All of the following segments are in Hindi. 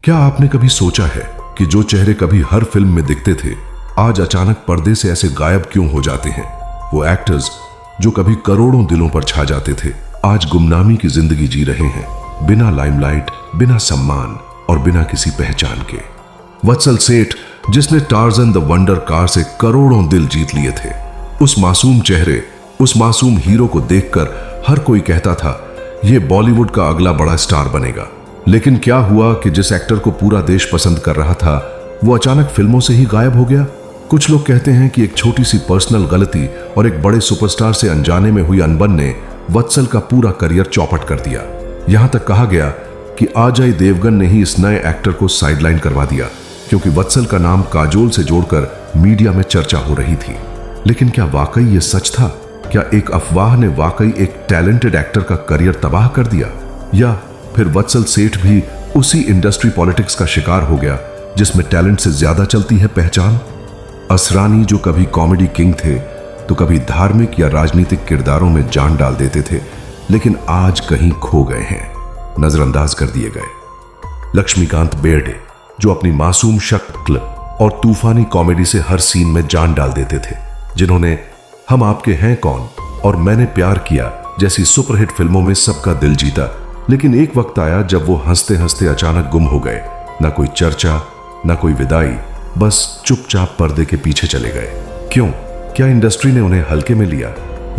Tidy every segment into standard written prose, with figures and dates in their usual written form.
क्या आपने कभी सोचा है कि जो चेहरे कभी हर फिल्म में दिखते थे आज अचानक पर्दे से ऐसे गायब क्यों हो जाते हैं? वो एक्टर्स जो कभी करोड़ों दिलों पर छा जाते थे आज गुमनामी की जिंदगी जी रहे हैं, बिना लाइमलाइट, बिना सम्मान और बिना किसी पहचान के। वत्सल सेठ, जिसने टार्जन द वंडर कार से करोड़ों दिल जीत लिए थे, उस मासूम चेहरे, उस मासूम हीरो को देखकर हर कोई कहता था यह बॉलीवुड का अगला बड़ा स्टार बनेगा। लेकिन क्या हुआ कि जिस एक्टर को पूरा देश पसंद कर रहा था वो अचानक फिल्मों से ही गायब हो गया। कुछ लोग कहते हैं कि एक छोटी सी पर्सनल गलती और एक बड़े सुपरस्टार से अनजाने में हुई अनबन ने वत्सल का पूरा करियर चौपट कर दिया। यहां तक कहा गया कि अजय देवगन ने ही इस नए एक्टर को साइडलाइन करवा दिया क्योंकि वत्सल का नाम काजोल से जोड़कर मीडिया में चर्चा हो रही थी। लेकिन क्या वाकई ये सच था? क्या एक अफवाह ने वाकई एक टैलेंटेड एक्टर का करियर तबाह कर दिया, या फिर वत्सल सेठ भी उसी इंडस्ट्री पॉलिटिक्स का शिकार हो गया जिसमें टैलेंट से ज्यादा चलती है पहचान? असरानी जो कभी कॉमेडी किंग थे तो कभी धार्मिक या राजनीतिक किरदारों में जान डाल देते थे, लेकिन आज कहीं खो गए हैं, नजरअंदाज कर दिए गए। लक्ष्मीकांत बेर्डे जो अपनी मासूम शक्ल और तूफानी कॉमेडी से हर सीन में जान डाल देते थे, जिन्होंने हम आपके हैं कौन और मैंने प्यार किया जैसी सुपरहिट फिल्मों में सबका दिल जीता, लेकिन एक वक्त आया जब वो हंसते हंसते अचानक गुम हो गए। ना कोई चर्चा, ना कोई विदाई, बस चुपचाप पर्दे के पीछे चले गए। क्यों? क्या इंडस्ट्री ने उन्हें हल्के में लिया,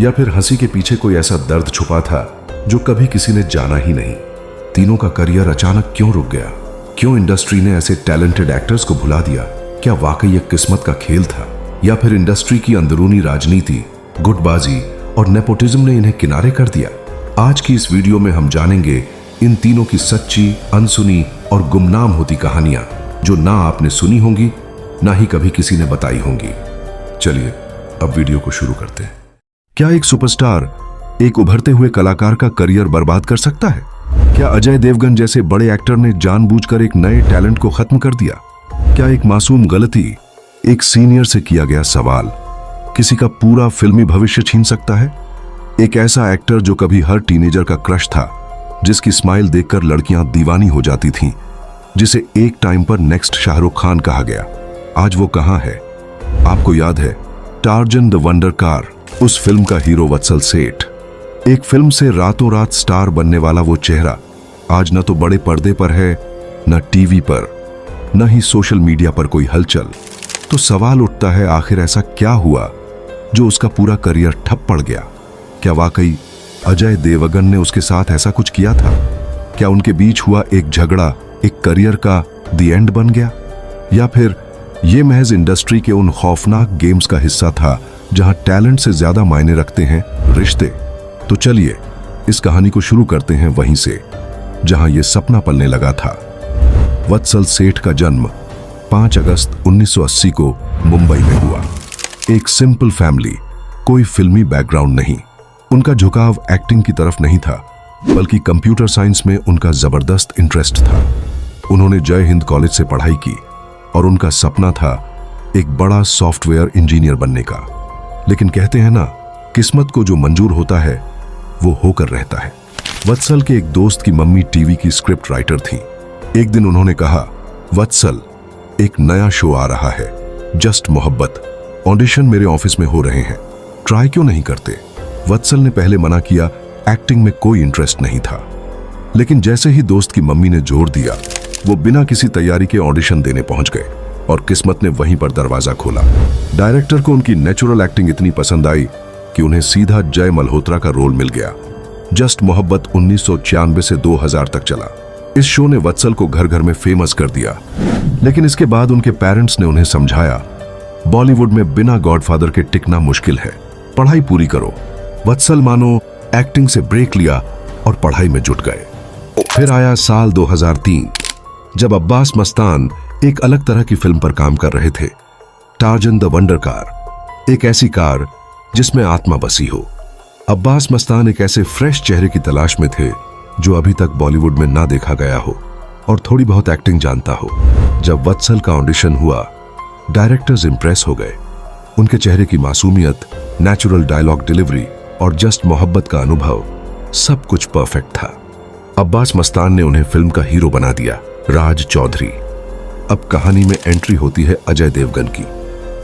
या फिर हंसी के पीछे कोई ऐसा दर्द छुपा था जो कभी किसी ने जाना ही नहीं? तीनों का करियर अचानक क्यों रुक गया? क्यों इंडस्ट्री ने ऐसे टैलेंटेड एक्टर्स को भुला दिया? क्या वाकई एक किस्मत का खेल था, या फिर इंडस्ट्री की अंदरूनी राजनीति, गुटबाजी और नेपोटिज्म ने इन्हें किनारे कर दिया? आज की इस वीडियो में हम जानेंगे इन तीनों की सच्ची, अनसुनी और गुमनाम होती कहानियां जो ना आपने सुनी होंगी, ना ही कभी किसी ने बताई होंगी। चलिए अब वीडियो को शुरू करते हैं। क्या एक सुपरस्टार एक उभरते हुए कलाकार का करियर बर्बाद कर सकता है? क्या अजय देवगन जैसे बड़े एक्टर ने जानबूझकर एक नए टैलेंट को खत्म कर दिया? क्या एक मासूम गलती, एक सीनियर से किया गया सवाल किसी का पूरा फिल्मी भविष्य छीन सकता है? एक ऐसा एक्टर जो कभी हर टीनेजर का क्रश था, जिसकी स्माइल देखकर लड़कियां दीवानी हो जाती थीं, जिसे एक टाइम पर नेक्स्ट शाहरुख खान कहा गया, आज वो कहां है? आपको याद है टार्जन द वंडर कार, उस फिल्म का हीरो वत्सल सेठ? एक फिल्म से रातों रात स्टार बनने वाला वो चेहरा आज न तो बड़े पर्दे पर है, न टीवी पर, न ही सोशल मीडिया पर कोई हलचल। तो सवाल उठता है, आखिर ऐसा क्या हुआ जो उसका पूरा करियर ठप पड़ गया? क्या वाकई अजय देवगन ने उसके साथ ऐसा कुछ किया था? क्या उनके बीच हुआ एक झगड़ा एक करियर का द एंड बन गया, या फिर यह महज इंडस्ट्री के उन खौफनाक गेम्स का हिस्सा था जहां टैलेंट से ज्यादा मायने रखते हैं रिश्ते? तो चलिए इस कहानी को शुरू करते हैं वहीं से जहां यह सपना पलने लगा था। वत्सल सेठ का जन्म 5 अगस्त 1980 को मुंबई में हुआ। एक सिंपल फैमिली, कोई फिल्मी बैकग्राउंड नहीं। उनका झुकाव एक्टिंग की तरफ नहीं था, बल्कि कंप्यूटर साइंस में उनका जबरदस्त इंटरेस्ट था। उन्होंने जय हिंद कॉलेज से पढ़ाई की और उनका सपना था एक बड़ा सॉफ्टवेयर इंजीनियर बनने का। लेकिन कहते हैं ना, किस्मत को जो मंजूर होता है वो होकर रहता है। वत्सल के एक दोस्त की मम्मी टीवी की स्क्रिप्ट राइटर थी। एक दिन उन्होंने कहा, वत्सल, एक नया शो आ रहा है, जस्ट मोहब्बत, ऑडिशन मेरे ऑफिस में हो रहे हैं, ट्राई क्यों नहीं करते? वत्सल ने पहले मना किया, एक्टिंग में कोई इंटरेस्ट नहीं था। लेकिन जैसे ही दोस्त की मम्मी ने जोर दिया, वो बिना किसी तैयारी के ऑडिशन देने पहुंच गए और किस्मत ने वहीं पर दरवाजा खोला। डायरेक्टर को उनकी नेचुरल एक्टिंग इतनी पसंद आई कि उन्हें सीधा जय मल्होत्रा का रोल मिल गया। जस्ट मोहब्बत 1996 से 2000 तक चला। इस शो ने वत्सल को घर घर में फेमस कर दिया। लेकिन इसके बाद उनके पेरेंट्स ने उन्हें समझाया, बॉलीवुड में बिना गॉडफादर के टिकना मुश्किल है, पढ़ाई पूरी करो। वत्सल मानो एक्टिंग से ब्रेक लिया और पढ़ाई में जुट गए। फिर आया साल 2003, जब अब्बास मस्तान एक अलग तरह की फिल्म पर काम कर रहे थे, टार्जन द वंडर कार, एक ऐसी कार जिसमें आत्मा बसी हो। अब्बास मस्तान एक ऐसे फ्रेश चेहरे की तलाश में थे जो अभी तक बॉलीवुड में ना देखा गया हो और थोड़ी बहुत एक्टिंग जानता हो। जब वत्सल का ऑडिशन हुआ, डायरेक्टर्स इंप्रेस हो गए। उनके चेहरे की मासूमियत, नेचुरल डायलॉग डिलीवरी और जस्ट मोहब्बत का अनुभव, सब कुछ परफेक्ट था। अब्बास मस्तान ने उन्हें फिल्म का हीरो बना दिया। राज चौधरी। अब कहानी में एंट्री होती है अजय देवगन की।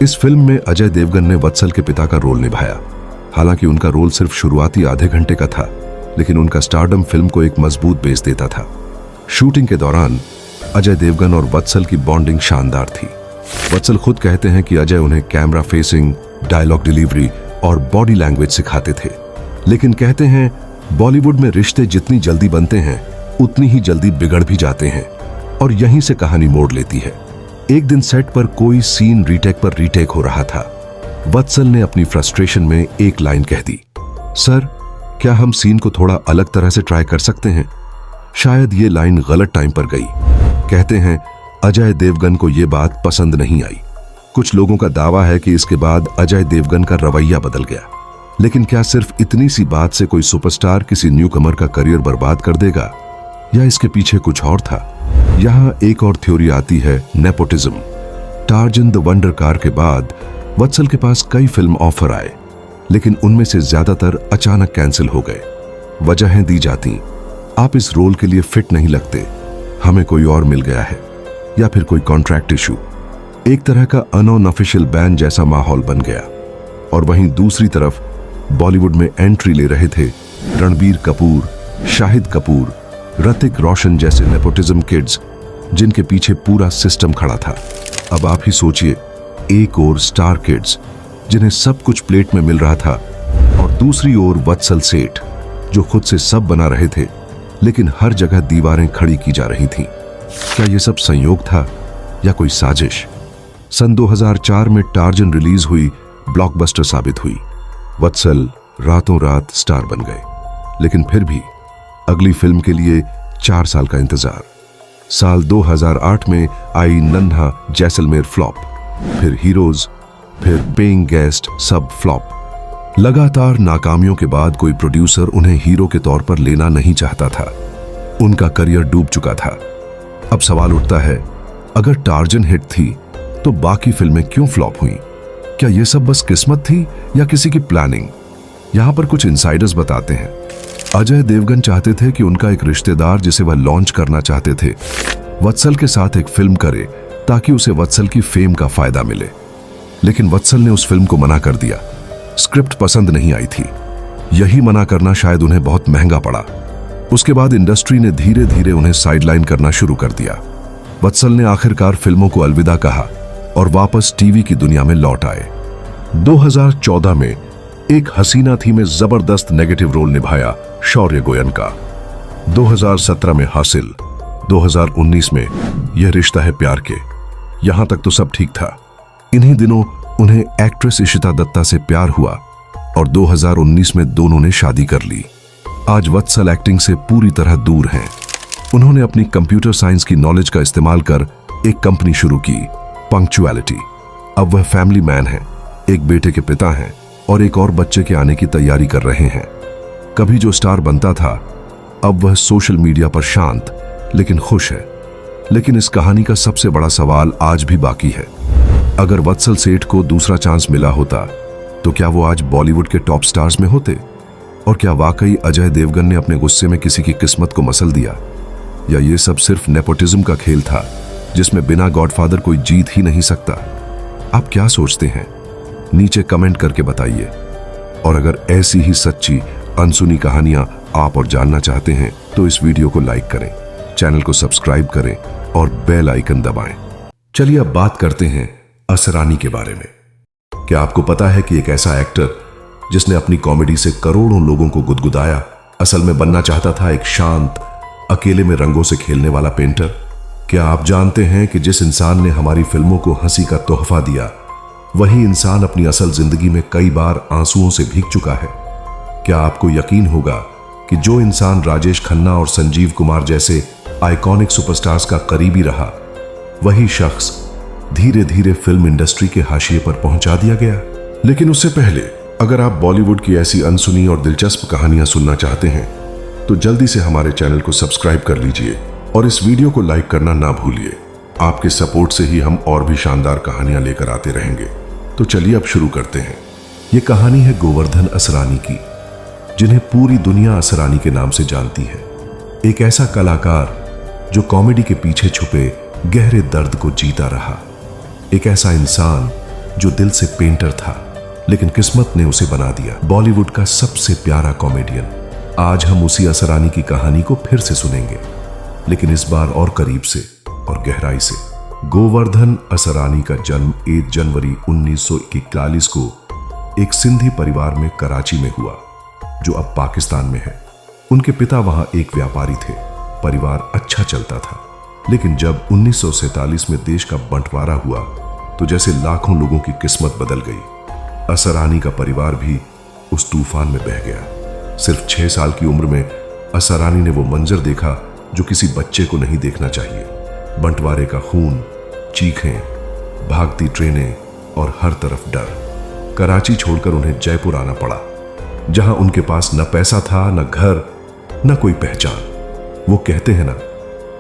इस फिल्म में अजय देवगन ने वत्सल के पिता का रोल निभाया। हालांकि उनका रोल सिर्फ शुरुआती आधे घंटे का था, लेकिन उनका स्टारडम फिल्म को एक मजबूत बेस देता था। शूटिंग के दौरान अजय देवगन और वत्सल की बॉन्डिंग शानदार थी। वत्सल खुद कहते हैं कि अजय उन्हें कैमरा फेसिंग, डायलॉग डिलीवरी और बॉडी लैंग्वेज सिखाते थे। लेकिन कहते हैं बॉलीवुड में रिश्ते जितनी जल्दी बनते हैं उतनी ही जल्दी बिगड़ भी जाते हैं, और यहीं से कहानी मोड़ लेती है। एक दिन सेट पर कोई सीन रीटेक पर रीटेक हो रहा था। वत्सल ने अपनी फ्रस्ट्रेशन में एक लाइन कह दी, सर क्या हम सीन को थोड़ा अलग तरह से ट्राई कर सकते हैं? शायद ये लाइन गलत टाइम पर गई। कहते हैं अजय देवगन को ये बात पसंद नहीं आई। कुछ लोगों का दावा है कि इसके बाद अजय देवगन का रवैया बदल गया। लेकिन क्या सिर्फ इतनी सी बात से कोई सुपरस्टार किसी न्यूकमर का करियर बर्बाद कर देगा, या इसके पीछे कुछ और था? यहाँ एक और थ्योरी आती है, nepotism. Tarzan the wonder car के बाद वत्सल के पास कई फिल्म ऑफर आए, लेकिन उनमें से ज्यादातर अचानक कैंसिल हो गए। वजहें दी जाती, आप इस रोल के लिए फिट नहीं लगते, हमें कोई और मिल गया है, या फिर कोई कॉन्ट्रैक्ट इशू। एक तरह का अनऑफिशियल बैन जैसा माहौल बन गया। और वहीं दूसरी तरफ बॉलीवुड में एंट्री ले रहे थे रणबीर कपूर, शाहिद कपूर, ऋतिक रोशन जैसे नेपोटिज्म किड्स, जिनके पीछे पूरा सिस्टम खड़ा था। अब आप ही सोचिए, एक ओर स्टार किड्स जिन्हें सब कुछ प्लेट में मिल रहा था, और दूसरी ओर वत्सल सेठ जो खुद से सब बना रहे थे, लेकिन हर जगह दीवारें खड़ी की जा रही थीं। क्या यह सब संयोग था या कोई साजिश? सन 2004 में टार्जन रिलीज हुई, ब्लॉकबस्टर साबित हुई। वत्सल रातों रात स्टार बन गए, लेकिन फिर भी अगली फिल्म के लिए 4 साल का इंतजार। साल 2008 में आई नन्हा जैसलमेर फ्लॉप, फिर हीरोज, फिर पेइंग गेस्ट, सब फ्लॉप। लगातार नाकामियों के बाद कोई प्रोड्यूसर उन्हें हीरो के तौर पर लेना नहीं चाहता था। उनका करियर डूब चुका था। अब सवाल उठता है, अगर टार्जन हिट थी तो बाकी फिल्में क्यों फ्लॉप हुई? क्या यह सब बस किस्मत थी या किसी की प्लानिंग? यहां पर कुछ इनसाइडर्स बताते हैं। अजय देवगन चाहते थे कि उनका एक रिश्तेदार जिसे वह लॉन्च करना चाहते थे, वत्सल के साथ एक फिल्म करे ताकि उसे वत्सल की फेम का फायदा मिले। लेकिन वत्सल ने उस फिल्म को मना कर दिया। स्क्रिप्ट पसंद नहीं आई थी। यही मना करना शायद उन्हें बहुत महंगा पड़ा। उसके बाद इंडस्ट्री ने धीरे धीरे उन्हें साइडलाइन करना शुरू कर दिया। वत्सल ने आखिरकार फिल्मों को अलविदा कहा और वापस टीवी की दुनिया में लौट आए। 2014 में एक हसीना थी में जबरदस्त नेगेटिव रोल निभाया शौर्य गोयन का। 2017 में हासिल, 2019 में यह रिश्ता है प्यार के। यहां तक तो सब ठीक था। इन्हीं दिनों उन्हें एक्ट्रेस इशिता दत्ता से प्यार हुआ और 2019 में दोनों ने शादी कर ली। आज वत्सल एक्टिंग से पूरी तरह दूर हैं। उन्होंने अपनी कंप्यूटर साइंस की नॉलेज का इस्तेमाल कर एक कंपनी शुरू की, पंक्चुअलिटी। अब वह फैमिली मैन हैं, एक बेटे के पिता हैं और एक और बच्चे के आने की तैयारी कर रहे हैं। कभी जो स्टार बनता था, अब वह सोशल मीडिया पर शांत लेकिन खुश है। लेकिन इस कहानी का सबसे बड़ा सवाल आज भी बाकी है। अगर वत्सल सेठ को दूसरा चांस मिला होता तो क्या वो आज बॉलीवुड के टॉप स्टार्स में होते? और क्या वाकई अजय देवगन ने अपने गुस्से में किसी की किस्मत को मसल दिया, या ये सब सिर्फ नेपोटिज्म का खेल था जिसमें बिना गॉडफादर कोई जीत ही नहीं सकता? आप क्या सोचते हैं? नीचे कमेंट करके बताइए। और अगर ऐसी ही सच्ची अनसुनी कहानियां आप और जानना चाहते हैं तो इस वीडियो को लाइक करें, चैनल को सब्सक्राइब करें और बेल आइकन दबाएं। चलिए अब बात करते हैं असरानी के बारे में। क्या आपको पता है कि एक ऐसा एक्टर जिसने अपनी कॉमेडी से करोड़ों लोगों को गुदगुदाया, असल में बनना चाहता था एक शांत, अकेले में रंगों से खेलने वाला पेंटर? क्या आप जानते हैं कि जिस इंसान ने हमारी फिल्मों को हंसी का तोहफा दिया, वही इंसान अपनी असल जिंदगी में कई बार आंसुओं से भीग चुका है? क्या आपको यकीन होगा कि जो इंसान राजेश खन्ना और संजीव कुमार जैसे आइकॉनिक सुपरस्टार्स का करीबी रहा, वही शख्स धीरे धीरे फिल्म इंडस्ट्री के हाशिए पर पहुंचा दिया गया? लेकिन उससे पहले, अगर आप बॉलीवुड की ऐसी अनसुनी और दिलचस्प कहानियां सुनना चाहते हैं तो जल्दी से हमारे चैनल को सब्सक्राइब कर लीजिए और इस वीडियो को लाइक करना ना भूलिए। आपके सपोर्ट से ही हम और भी शानदार कहानियां लेकर आते रहेंगे। तो चलिए अब शुरू करते हैं। ये कहानी है गोवर्धन असरानी की, जिन्हें पूरी दुनिया असरानी के नाम से जानती है। एक ऐसा कलाकार जो कॉमेडी के पीछे छुपे गहरे दर्द को जीता रहा। एक ऐसा इंसान जो दिल से पेंटर था, लेकिन किस्मत ने उसे बना दिया बॉलीवुड का सबसे प्यारा कॉमेडियन। आज हम उसी असरानी की कहानी को फिर से सुनेंगे, लेकिन इस बार और करीब से और गहराई से। गोवर्धन असरानी का जन्म 1 जनवरी 1941 को एक सिंधी परिवार में कराची में हुआ, जो अब पाकिस्तान में है। उनके पिता वहां एक व्यापारी थे। परिवार अच्छा चलता था, लेकिन जब 1947 में देश का बंटवारा हुआ तो जैसे लाखों लोगों की किस्मत बदल गई। असरानी का परिवार भी उस तूफान में बह गया। सिर्फ 6 साल की उम्र में असरानी ने वो मंजर देखा जो किसी बच्चे को नहीं देखना चाहिए। बंटवारे का खून, चीखें, भागती ट्रेनें और हर तरफ डर। कराची छोड़कर उन्हें जयपुर आना पड़ा, जहां उनके पास न पैसा था, न घर, न कोई पहचान। वो कहते हैं ना,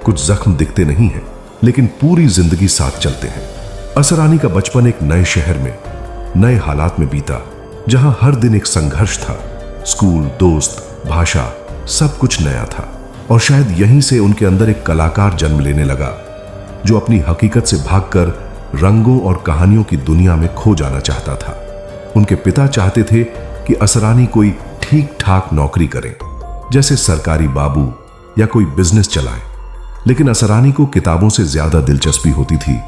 कुछ जख्म दिखते नहीं हैं, लेकिन पूरी जिंदगी साथ चलते हैं। असरानी का बचपन एक नए शहर में, नए हालात में बीता, जहां हर दिन एक संघर्ष था। स्कूल, दोस्त, भाषा, सब कुछ नया था। और शायद यहीं से उनके अंदर एक कलाकार जन्म लेने लगा, जो अपनी हकीकत से भागकर रंगों और कहानियों की दुनिया में खो जाना चाहता था। उनके पिता चाहते थे कि असरानी कोई ठीक ठाक नौकरी करे, जैसे सरकारी बाबू या कोई बिजनेस चलाए, लेकिन असरानी को किताबों से ज्यादा दिलचस्पी होती थी,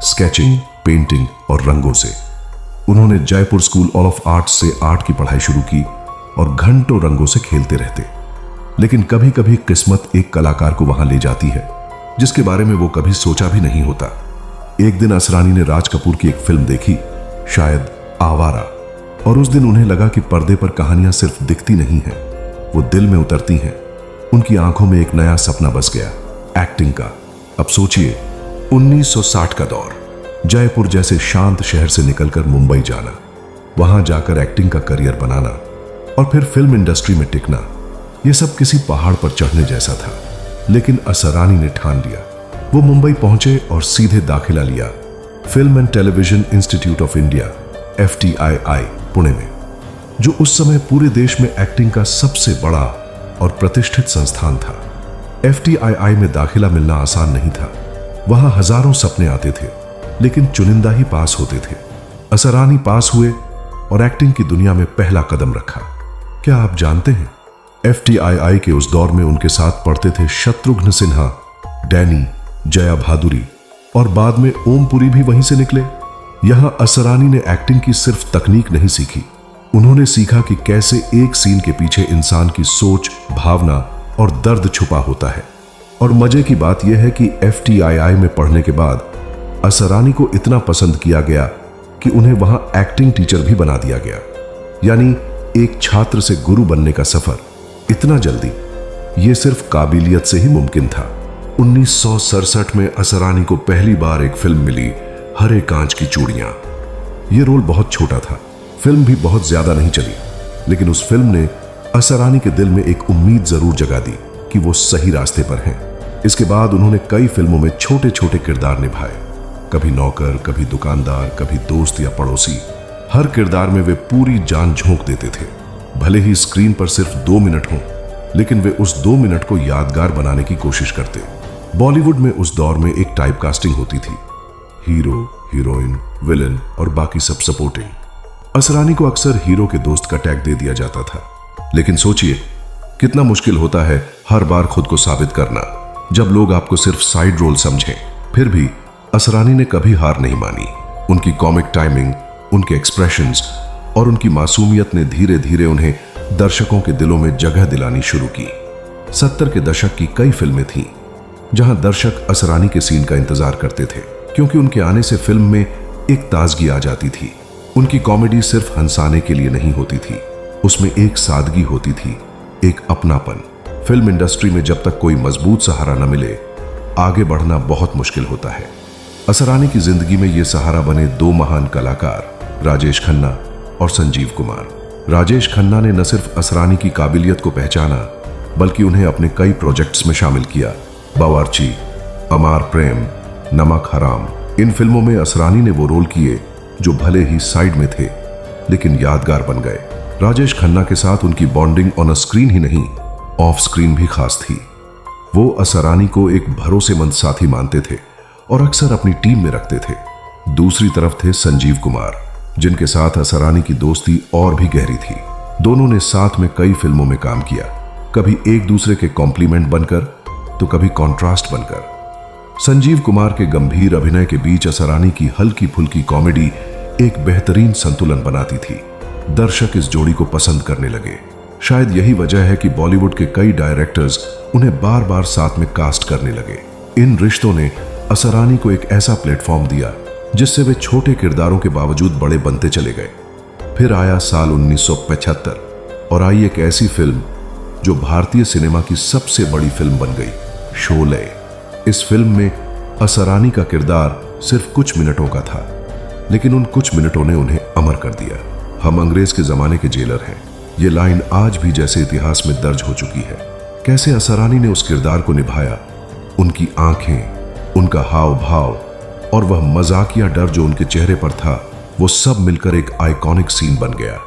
स्केचिंग, पेंटिंग और रंगों से। उन्होंने जयपुर स्कूल ऑफ आर्ट्स से आर्ट की पढ़ाई शुरू की और घंटों रंगों से खेलते रहते। लेकिन कभी कभी किस्मत एक कलाकार को वहां ले जाती है, जिसके बारे में वो कभी सोचा भी नहीं होता। एक दिन असरानी ने राज कपूर की एक फिल्म देखी, शायद आवारा, और उस दिन उन्हें लगा कि पर्दे पर कहानियां सिर्फ दिखती नहीं हैं, वो दिल में उतरती हैं। उनकी आंखों में एक नया सपना बस गया, एक्टिंग का। अब सोचिए, 1960 का दौर, जयपुर जैसे शांत शहर से निकलकर मुंबई जाना, वहां जाकर एक्टिंग का करियर बनाना और फिर फिल्म इंडस्ट्री में टिकना, यह सब किसी पहाड़ पर चढ़ने जैसा था। लेकिन असरानी ने ठान लिया। वो मुंबई पहुंचे और सीधे दाखिला लिया film and television institute of India, FTII, Pune में, जो उस समय पूरे देश में एक्टिंग का सबसे बड़ा और प्रतिष्ठित संस्थान था। FTII में दाखिला मिलना आसान नहीं था। वहां हजारों सपने आते थे, लेकिन चुनिंदा ही पास होते थे। असरानी पास हुए और एक्टिंग की दुनिया में पहला कदम रखा। क्या आप जानते हैं, FTII के उस दौर में उनके साथ पढ़ते थे शत्रुघ्न सिन्हा, डैनी, जया भादुरी और बाद में ओमपुरी भी वहीं से निकले। यहां असरानी ने एक्टिंग की सिर्फ तकनीक नहीं सीखी, उन्होंने सीखा कि कैसे एक सीन के पीछे इंसान की सोच, भावना और दर्द छुपा होता है। और मजे की बात यह है कि FTII में पढ़ने के बाद असरानी को इतना पसंद किया गया कि उन्हें वहां एक्टिंग टीचर भी बना दिया गया। यानी एक छात्र से गुरु बनने का सफर इतना जल्दी, यह सिर्फ काबिलियत से ही मुमकिन था। 1967 में असरानी को पहली बार एक फिल्म मिली, हरे कांच की चूड़ियां। यह रोल बहुत छोटा था, फिल्म भी बहुत ज्यादा नहीं चली, लेकिन उस फिल्म ने असरानी के दिल में एक उम्मीद जरूर जगा दी कि वो सही रास्ते पर हैं। इसके बाद उन्होंने कई फिल्मों में छोटे छोटे किरदार निभाए, कभी नौकर, कभी दुकानदार, कभी दोस्त या पड़ोसी। हर किरदार में वे पूरी जान झोंक देते थे। भले ही स्क्रीन पर सिर्फ 2 मिनट हों, लेकिन वे उस 2 मिनट को यादगार बनाने की कोशिश करते। बॉलीवुड में उस दौर में एक टाइप कास्टिंग होती थी, हीरो, हीरोइन, विलन और बाकी सब सपोर्टिंग। असरानी को अक्सर हीरो के दोस्त का टैग दे दिया जाता था, लेकिन सोचिए कितना मुश्किल होता है हर बार खुद को साबित करना, जब लोग आपको सिर्फ साइड रोल समझें। फिर भी असरानी ने कभी हार नहीं मानी। उनकी कॉमिक टाइमिंग, उनके एक्सप्रेशंस और उनकी मासूमियत ने धीरे धीरे उन्हें दर्शकों के दिलों में जगह दिलानी शुरू की। 70 के दशक की कई फिल्में थीं जहां दर्शक असरानी के सीन का इंतजार करते थे, क्योंकि उनके आने से फिल्म में एक ताजगी आ जाती थी। उनकी कॉमेडी सिर्फ हंसाने के लिए नहीं होती थी, उसमें एक सादगी होती थी, एक अपनापन। फिल्म इंडस्ट्री में जब तक कोई मजबूत सहारा न मिले, आगे बढ़ना बहुत मुश्किल होता है। असरानी की जिंदगी में ये सहारा बने 2 महान कलाकार, राजेश खन्ना और संजीव कुमार। राजेश खन्ना ने न सिर्फ असरानी की काबिलियत को पहचाना, बल्कि उन्हें अपने कई प्रोजेक्ट्स में शामिल किया। बावर्ची, अमार प्रेम, नमक हराम, इन फिल्मों में असरानी ने वो रोल किए जो भले ही साइड में थे, लेकिन यादगार बन गए। राजेश खन्ना के साथ उनकी बॉन्डिंग ऑन अ स्क्रीन ही नहीं, ऑफ स्क्रीन भी खास थी। वो असरानी को एक भरोसेमंद साथी मानते थे और अक्सर अपनी टीम में रखते थे। दूसरी तरफ थे संजीव कुमार, जिनके साथ असरानी की दोस्ती और भी गहरी थी। दोनों ने साथ में कई फिल्मों में काम किया, कभी एक दूसरे के कॉम्प्लीमेंट बनकर तो कभी कॉन्ट्रास्ट बनकर। संजीव कुमार के गंभीर अभिनय के बीच असरानी की हल्की फुल्की कॉमेडी एक बेहतरीन संतुलन बनाती थी। दर्शक इस जोड़ी को पसंद करने लगे। शायद यही वजह है कि बॉलीवुड के कई डायरेक्टर्स उन्हें बार बार साथ में कास्ट करने लगे। इन रिश्तों ने असरानी को एक ऐसा प्लेटफॉर्म दिया जिससे वे छोटे किरदारों के बावजूद बड़े बनते चले गए। फिर आया साल 1975 और आई एक ऐसी फिल्म जो भारतीय सिनेमा की सबसे बड़ी फिल्म बन गई, शोले। इस फिल्म में असरानी का किरदार सिर्फ कुछ मिनटों का था, लेकिन उन कुछ मिनटों ने उन्हें अमर कर दिया। हम अंग्रेज के जमाने के जेलर हैं, ये लाइन आज भी जैसे इतिहास में दर्ज हो चुकी है। कैसे असरानी ने उस किरदार को निभाया, उनकी आंखें, उनका हाव भाव और वह मजाकिया डर जो उनके चेहरे पर था, वो सब मिलकर एक आइकॉनिक सीन बन गया।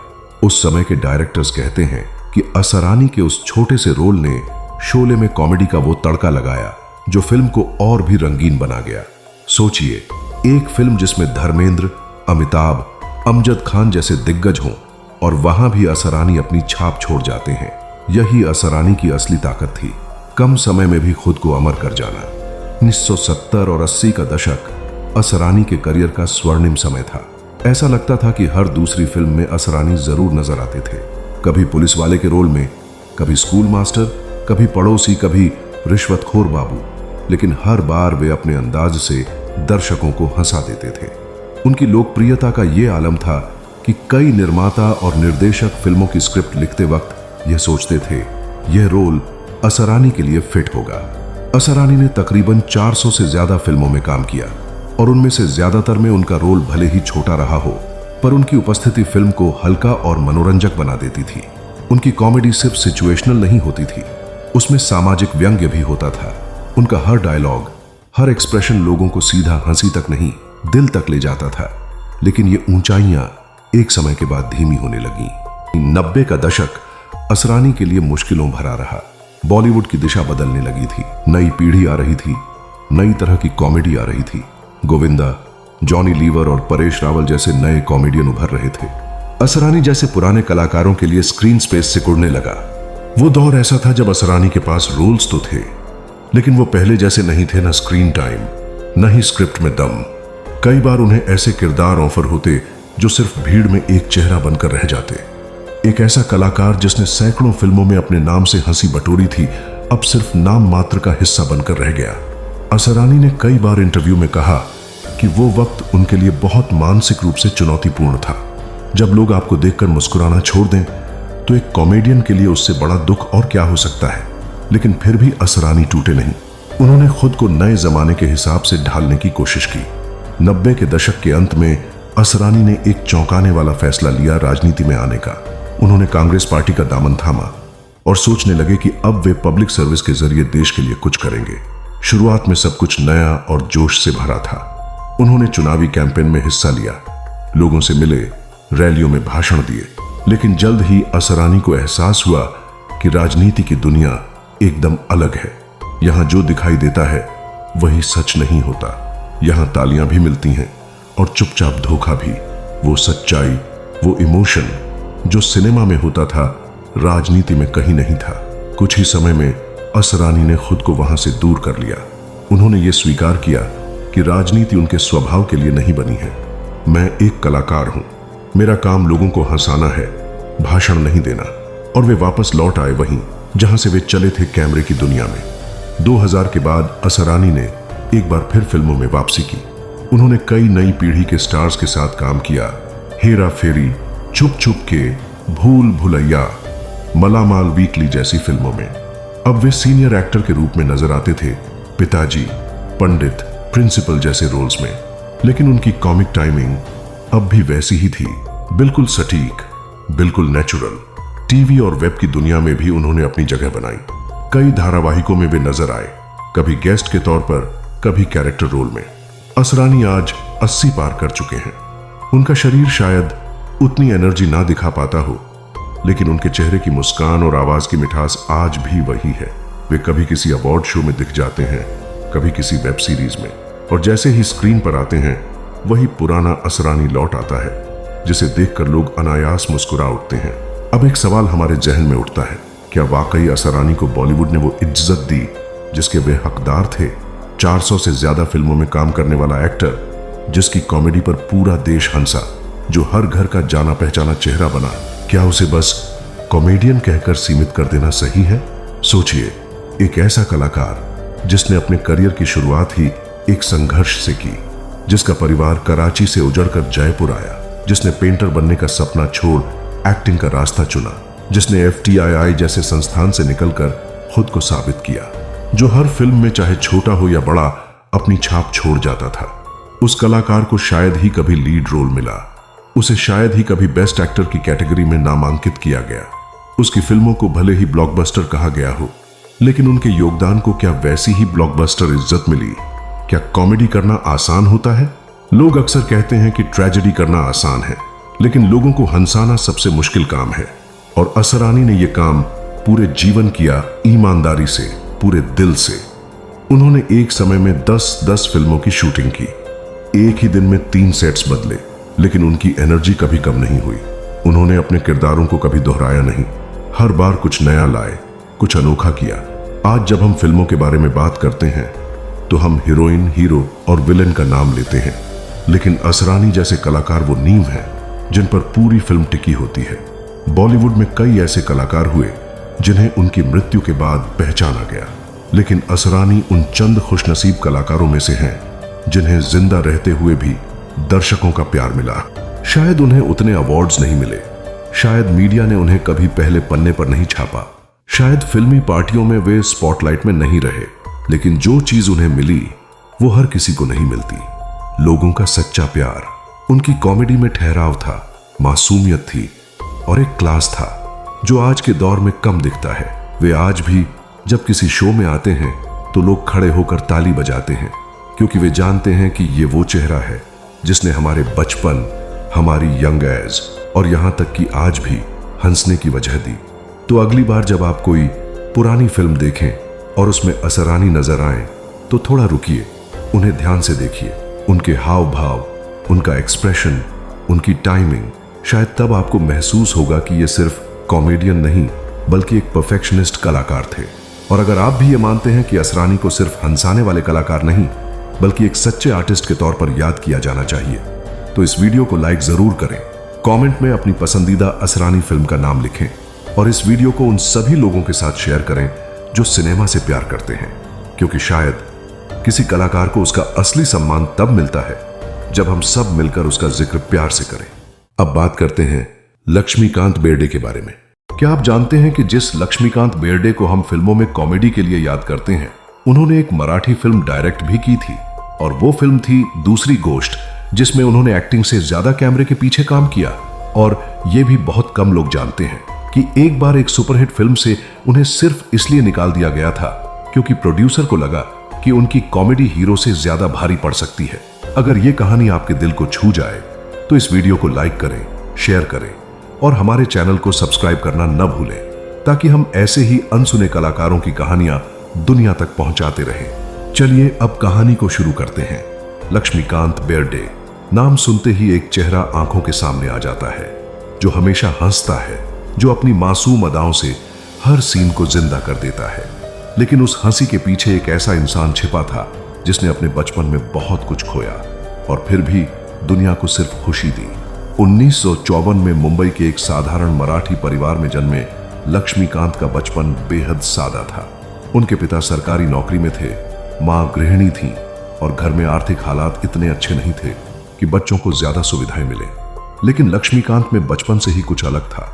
उस समय के डायरेक्टर्स कहते हैं कि असरानी के उस छोटे से रोल ने शोले में कॉमेडी का वो तड़का लगाया जो फिल्म को और भी रंगीन बना गया। सोचिए, एक फिल्म जिसमें धर्मेंद्र, अमिताभ, अमजद खान जैसे दिग्गज हों और वहां भी असरानी अपनी छाप छोड़ जाते हैं। यही असरानी की असली ताकत थी, कम समय में भी खुद को अमर कर जाना। 1970 और 80 का दशक असरानी के करियर का स्वर्णिम समय था। ऐसा लगता था कि हर दूसरी फिल्म में असरानी जरूर नजर आते थे, कभी पुलिस वाले के रोल में, कभी स्कूल मास्टर, कभी पड़ोसी, कभी रिश्वतखोर बाबू, लेकिन हर बार वे अपने अंदाज से दर्शकों को हंसा देते थे। उनकी लोकप्रियता का ये आलम था कि कई निर्माता और निर्देशक फिल्मों की स्क्रिप्ट लिखते वक्त यह सोचते थे यह रोल असरानी के लिए फिट होगा। असरानी ने तकरीबन 400 से ज्यादा फिल्मों में काम किया और उनमें से ज्यादातर में उनका रोल भले ही छोटा रहा हो, पर उनकी उपस्थिति फिल्म को हल्का और मनोरंजक बना देती थी। उनकी कॉमेडी सिर्फ सिचुएशनल नहीं होती थी, उसमें सामाजिक व्यंग्य भी होता था। उनका हर डायलॉग, हर एक्सप्रेशन लोगों को सीधा हंसी तक नहीं, दिल तक ले जाता था। लेकिन ये ऊंचाइयां एक समय के बाद धीमी होने लगी। 90 का दशक असरानी के लिए मुश्किलों भरा रहा। बॉलीवुड की दिशा बदलने लगी थी, नई पीढ़ी आ रही थी, नई तरह की कॉमेडी आ रही थी। गोविंदा, जॉनी लीवर और परेश रावल जैसे नए कॉमेडियन उभर रहे थे। असरानी जैसे पुराने कलाकारों के लिए स्क्रीन स्पेस सिकुड़ने लगा। वो दौर ऐसा था जब असरानी के पास रोल्स तो थे, लेकिन वो पहले जैसे नहीं थे, न स्क्रीन टाइम, न ही स्क्रिप्ट में दम। कई बार उन्हें ऐसे किरदार ऑफर होते जो सिर्फ भीड़ में एक चेहरा बनकर रह जाते। एक ऐसा कलाकार जिसने सैकड़ों फिल्मों में अपने नाम से हंसी बटोरी थी, अब सिर्फ नाम मात्र का हिस्सा बनकर रह गया। असरानी ने कई बार इंटरव्यू में कहा कि वो वक्त उनके लिए बहुत मानसिक रूप से चुनौतीपूर्ण था। जब लोग आपको देखकर मुस्कुराना छोड़ दें तो एक कॉमेडियन के लिए उससे बड़ा दुख और क्या हो सकता है। लेकिन फिर भी असरानी टूटे नहीं। उन्होंने खुद को नए जमाने के हिसाब से ढालने की कोशिश की। 90 के दशक के अंत में असरानी ने एक चौंकाने वाला फैसला लिया राजनीति में आने का। उन्होंने कांग्रेस पार्टी का दामन थामा और सोचने लगे कि अब वे पब्लिक सर्विस के जरिए देश के लिए कुछ करेंगे। शुरुआत में सब कुछ नया और जोश से भरा था। उन्होंने चुनावी कैंपेन में हिस्सा लिया, लोगों से मिले, रैलियों में भाषण दिए। लेकिन जल्द ही असरानी को एहसास हुआ कि राजनीति की दुनिया एकदम अलग है। यहां जो दिखाई देता है वही सच नहीं होता। यहां तालियां भी मिलती हैं और चुपचाप धोखा भी। वो सच्चाई, वो इमोशन जो सिनेमा में होता था, राजनीति में कहीं नहीं था। कुछ ही समय में असरानी ने खुद को वहां से दूर कर लिया। उन्होंने ये स्वीकार किया कि राजनीति उनके स्वभाव के लिए नहीं बनी है। मैं एक कलाकार हूं, मेरा काम लोगों को हंसाना है, भाषण नहीं देना। और वे वापस लौट आए वहीं जहां से वे चले थे, कैमरे की दुनिया में। 2000 के बाद असरानी ने एक बार फिर फिल्मों में वापसी की। उन्होंने कई नई पीढ़ी के स्टार्स के साथ काम किया। हेरा फेरी, चुप चुप के, भूल भुलैया, मलामाल वीकली जैसी फिल्मों में। अब वे सीनियर एक्टर के रूप में नजर आते थे, पिताजी, पंडित, प्रिंसिपल जैसे रोल्स में। लेकिन उनकी कॉमिक टाइमिंग अब भी वैसी ही थी, बिल्कुल सटीक, बिल्कुल नेचुरल। टीवी और वेब की दुनिया में भी उन्होंने अपनी जगह बनाई। कई धारावाहिकों में वे नजर आए, कभी गेस्ट के तौर पर, कभी कैरेक्टर रोल में। असरानी आज 80 पार कर चुके हैं। उनका शरीर शायद उतनी एनर्जी ना दिखा पाता हो, लेकिन उनके चेहरे की मुस्कान और आवाज की मिठास आज भी वही है। वे कभी किसी अवार्ड शो में दिख जाते हैं, कभी किसी वेब सीरीज में, और जैसे ही स्क्रीन पर आते हैं वही पुराना असरानी लौट आता है जिसे देखकर लोग अनायास मुस्कुरा उठते हैं। अब एक सवाल हमारे जहन में उठता है, क्या वाकई असरानी को बॉलीवुड ने वो इज्जत दी जिसके वे हकदार थे? 400 से ज्यादा फिल्मों में काम करने वाला एक्टर, जिसकी कॉमेडी पर पूरा देश हंसा, जो हर घर का जाना पहचाना चेहरा बना, क्या उसे बस कॉमेडियन कहकर सीमित कर देना सही है? सोचिए, एक ऐसा कलाकार जिसने अपने करियर की शुरुआत ही एक संघर्ष से की, जिसका परिवार कराची से उजड़कर जयपुर आया, जिसने पेंटर बनने का सपना छोड़ एक्टिंग का रास्ता चुना, जिसने FTII जैसे संस्थान से निकलकर खुद को साबित किया, जो हर फिल्म में चाहे छोटा हो या बड़ा अपनी छाप छोड़ जाता था। उस कलाकार को शायद ही कभी लीड रोल मिला, उसे शायद ही कभी बेस्ट एक्टर की कैटेगरी में नामांकित किया गया। उसकी फिल्मों को भले ही ब्लॉकबस्टर कहा गया हो, लेकिन उनके योगदान को क्या वैसी ही ब्लॉकबस्टर इज्जत मिली? क्या कॉमेडी करना आसान होता है? लोग अक्सर कहते हैं कि ट्रेजेडी करना आसान है, लेकिन लोगों को हंसाना सबसे मुश्किल काम है। और असरानी ने यह काम पूरे जीवन किया, ईमानदारी से, पूरे दिल से। उन्होंने एक समय में 10-10 फिल्मों की शूटिंग की, एक ही दिन में 3 सेट्स बदले, लेकिन उनकी एनर्जी कभी कम नहीं हुई। उन्होंने अपने किरदारों को कभी दोहराया नहीं, हर बार कुछ नया लाए, कुछ अनोखा किया। आज जब हम फिल्मों के बारे में बात करते हैं तो हम हीरोइन, हीरो और विलेन का नाम लेते हैं, लेकिन असरानी जैसे कलाकार वो नींव हैं जिन पर पूरी फिल्म टिकी होती है। बॉलीवुड में कई ऐसे कलाकार हुए जिन्हें उनकी मृत्यु के बाद पहचाना गया, लेकिन असरानी उन चंद खुशनसीब कलाकारों में से हैं जिन्हें जिंदा रहते हुए भी दर्शकों का प्यार मिला। शायद उन्हें उतने अवार्ड्स नहीं मिले, शायद मीडिया ने उन्हें कभी पहले पन्ने पर नहीं छापा, शायद फिल्मी पार्टियों में वे स्पॉटलाइट में नहीं रहे, लेकिन जो चीज उन्हें मिली वो हर किसी को नहीं मिलती। लोगों का सच्चा प्यार, उनकी कॉमेडी में ठहराव था, मासूमियत थी और एक क्लास था जो आज के दौर में कम दिखता है। वे आज भी जब किसी शो में आते हैं तो लोग खड़े होकर ताली बजाते हैं, क्योंकि वे जानते हैं कि ये वो चेहरा है जिसने हमारे बचपन, हमारी यंग एज और यहां तक कि आज भी हंसने की वजह दी। तो अगली बार जब आप कोई पुरानी फिल्म देखें और उसमें असरानी नजर आए तो थोड़ा रुकिए, उन्हें ध्यान से देखिए, उनके हाव भाव, उनका एक्सप्रेशन, उनकी टाइमिंग। शायद तब आपको महसूस होगा कि ये सिर्फ कॉमेडियन नहीं बल्कि एक परफेक्शनिस्ट कलाकार थे। और अगर आप भी ये मानते हैं कि असरानी को सिर्फ हंसाने वाले कलाकार नहीं बल्कि एक सच्चे आर्टिस्ट के तौर पर याद किया जाना चाहिए, तो इस वीडियो को लाइक जरूर करें, कमेंट में अपनी पसंदीदा असरानी फिल्म का नाम लिखें और इस वीडियो को उन सभी लोगों के साथ शेयर करें जो सिनेमा से प्यार करते हैं, क्योंकि शायद किसी कलाकार को उसका असली सम्मान तब मिलता है जब हम सब मिलकर उसका जिक्र प्यार से करें। अब बात करते हैं लक्ष्मीकांत बेर्डे के बारे में। क्या आप जानते हैं कि जिस लक्ष्मीकांत बेर्डे को हम फिल्मों में कॉमेडी के लिए याद करते हैं, उन्होंने एक मराठी फिल्म डायरेक्ट भी की थी, और वो फिल्म थी दूसरी गोश्त, जिसमें उन्होंने एक्टिंग से ज्यादा कैमरे के पीछे काम किया। और ये भी बहुत कम लोग जानते हैं कि एक बार एक सुपरहिट फिल्म से उन्हें सिर्फ इसलिए निकाल दिया गया था क्योंकि प्रोड्यूसर को लगा कि उनकी कॉमेडी हीरो से ज्यादा भारी पड़ सकती है। अगर ये कहानी आपके दिल को छू जाए तो इस वीडियो को लाइक करें, शेयर करें और हमारे चैनल को सब्सक्राइब करना न भूलें, ताकि हम ऐसे ही अनसुने कलाकारों की कहानियां दुनिया तक पहुंचाते रहें। चलिए अब कहानी को शुरू करते हैं। लक्ष्मीकांत बेर्डे नाम सुनते ही एक चेहरा आंखों के सामने आ जाता है जो हमेशा हंसता है, जो अपनी मासूम अदाओं से हर सीन को जिंदा कर देता है। लेकिन उस हंसी के पीछे एक ऐसा इंसान छिपा था जिसने अपने बचपन में बहुत कुछ खोया और फिर भी दुनिया को सिर्फ खुशी दी। 1954 में मुंबई के एक साधारण मराठी परिवार में जन्मे लक्ष्मीकांत का बचपन बेहद सादा था। उनके पिता सरकारी नौकरी में थे, मां गृहिणी थी और घर में आर्थिक हालात इतने अच्छे नहीं थे कि बच्चों को ज्यादा सुविधाएं मिले। लेकिन लक्ष्मीकांत में बचपन से ही कुछ अलग था।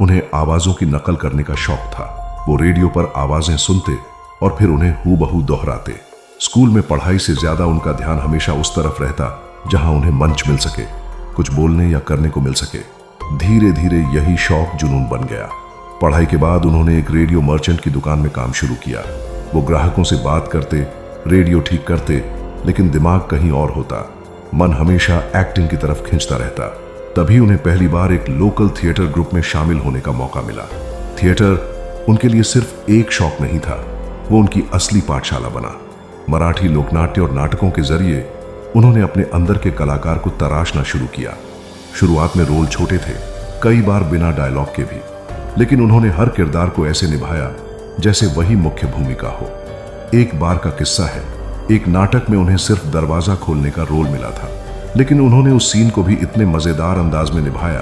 उन्हें आवाजों की नकल करने का शौक था। वो रेडियो पर आवाजें सुनते और फिर उन्हें हूबहू दोहराते। स्कूल में पढ़ाई से ज्यादा उनका ध्यान हमेशा उस तरफ रहता जहां उन्हें मंच मिल सके, कुछ बोलने या करने को मिल सके। धीरे धीरे यही शौक जुनून बन गया। पढ़ाई के बाद उन्होंने एक रेडियो मर्चेंट की दुकान में काम शुरू किया। वो ग्राहकों से बात करते, रेडियो ठीक करते, लेकिन दिमाग कहीं और होता। मन हमेशा एक्टिंग की तरफ खींचता रहता। तभी उन्हें पहली बार एक लोकल थिएटर ग्रुप में शामिल होने का मौका मिला। थिएटर उनके लिए सिर्फ एक शौक नहीं था, वो उनकी असली पाठशाला बना। मराठी लोकनाट्य और नाटकों के जरिए उन्होंने अपने अंदर के कलाकार को तराशना शुरू किया। शुरुआत में रोल छोटे थे, कई बार बिना डायलॉग के भी, लेकिन उन्होंने हर किरदार को ऐसे निभाया जैसे वही मुख्य भूमिका हो। एक बार का किस्सा है, एक नाटक में उन्हें सिर्फ दरवाजा खोलने का रोल मिला था, लेकिन उन्होंने उस सीन को भी इतने मजेदार अंदाज में निभाया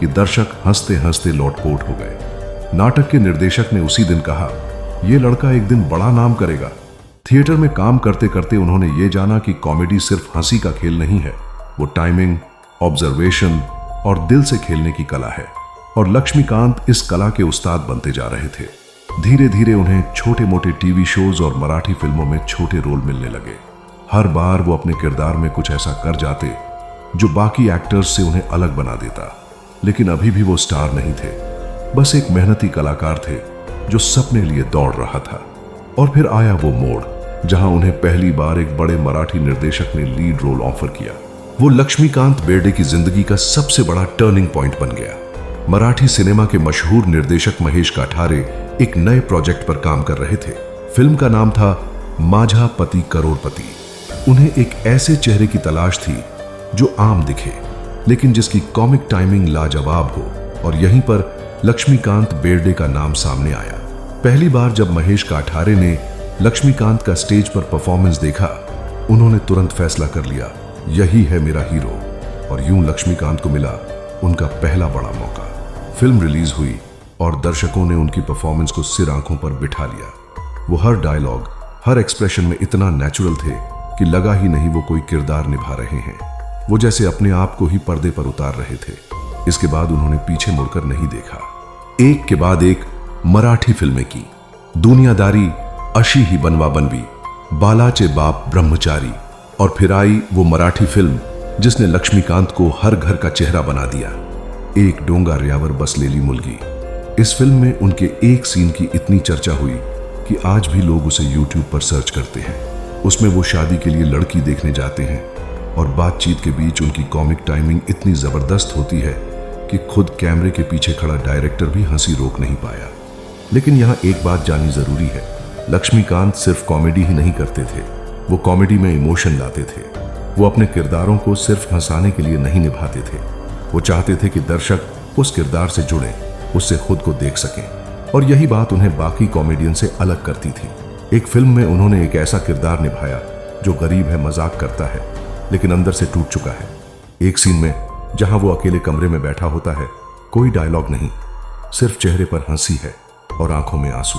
कि दर्शक हंसते हंसते लोटपोट हो गए। नाटक के निर्देशक ने उसी दिन कहा, यह लड़का एक दिन बड़ा नाम करेगा। थिएटर में काम करते करते उन्होंने ये जाना कि कॉमेडी सिर्फ हंसी का खेल नहीं है, वो टाइमिंग, ऑब्जर्वेशन और दिल से खेलने की कला है। और लक्ष्मीकांत इस कला के उस्ताद बनते जा रहे थे। धीरे धीरे उन्हें छोटे मोटे टीवी शोज और मराठी फिल्मों में छोटे रोल मिलने लगे। हर बार वो अपने किरदार में कुछ ऐसा कर जाते जो बाकी एक्टर्स से उन्हें अलग बना देता। लेकिन अभी भी वो स्टार नहीं थे, बस एक मेहनती कलाकार थे जो सपने लिए दौड़ रहा था। और फिर आया वो मोड़ जहां उन्हें पहली बार एक बड़े मराठी निर्देशक ने लीड रोल ऑफर किया। वो लक्ष्मीकांत बेर्डे की जिंदगी का सबसे बड़ा टर्निंग पॉइंट बन गया। मराठी सिनेमा के मशहूर निर्देशक महेश काठारे एक नए प्रोजेक्ट पर काम कर रहे थे। फिल्म का नाम था माझा पति करोड़पति। उन्हें एक ऐसे चेहरे की तलाश थी जो आम दिखे, लेकिन जिसकी कॉमिक टाइमिंग लाजवाब हो। और यहीं पर लक्ष्मीकांत बेर्डे का नाम सामने आया। पहली बार जब महेश काठारे ने लक्ष्मीकांत का स्टेज पर परफॉर्मेंस देखा, उन्होंने तुरंत फैसला कर लिया, यही है मेरा हीरो। और यूं लक्ष्मीकांत को मिला उनका पहला बड़ा मौका। फिल्म रिलीज हुई और दर्शकों ने उनकी परफॉर्मेंस को सिर आंखों पर बिठा लिया। वो हर डायलॉग, हर एक्सप्रेशन में इतना नेचुरल थे कि लगा ही नहीं वो कोई किरदार निभा रहे हैं। वो जैसे अपने आप को ही पर्दे पर उतार रहे थे। इसके बाद उन्होंने पीछे मुड़कर नहीं देखा। एक के बाद एक मराठी फिल्में की। दुनियादारी, अशी ही बनवा बनवी, बालाचे बाप ब्रह्मचारी, और फिर आई वो मराठी फिल्म जिसने लक्ष्मीकांत को हर घर का चेहरा बना दिया, एक डोंगा रयावर बसलेली मुलगी। इस फिल्म में उनके एक सीन की इतनी चर्चा हुई कि आज भी लोग उसे YouTube पर सर्च करते हैं। उसमें वो शादी के लिए लड़की देखने जाते हैं और बातचीत के बीच उनकी कॉमिक टाइमिंग इतनी जबरदस्त होती है कि खुद कैमरे के पीछे खड़ा डायरेक्टर भी हंसी रोक नहीं पाया। लेकिन यहाँ एक बात जाननी जरूरी है, लक्ष्मीकांत सिर्फ कॉमेडी ही नहीं करते थे, वो कॉमेडी में इमोशन लाते थे। वो अपने किरदारों को सिर्फ हंसाने के लिए नहीं निभाते थे, वो चाहते थे कि दर्शक उस किरदार से जुड़े, उससे खुद को देख सकें। और यही बात उन्हें बाकी कॉमेडियन से अलग करती थी। एक फिल्म में उन्होंने एक ऐसा किरदार निभाया जो गरीब है, मजाक करता है, लेकिन अंदर से टूट चुका है। एक सीन में जहां वो अकेले कमरे में बैठा होता है, कोई डायलॉग नहीं, सिर्फ चेहरे पर हंसी है और आंखों में आंसू।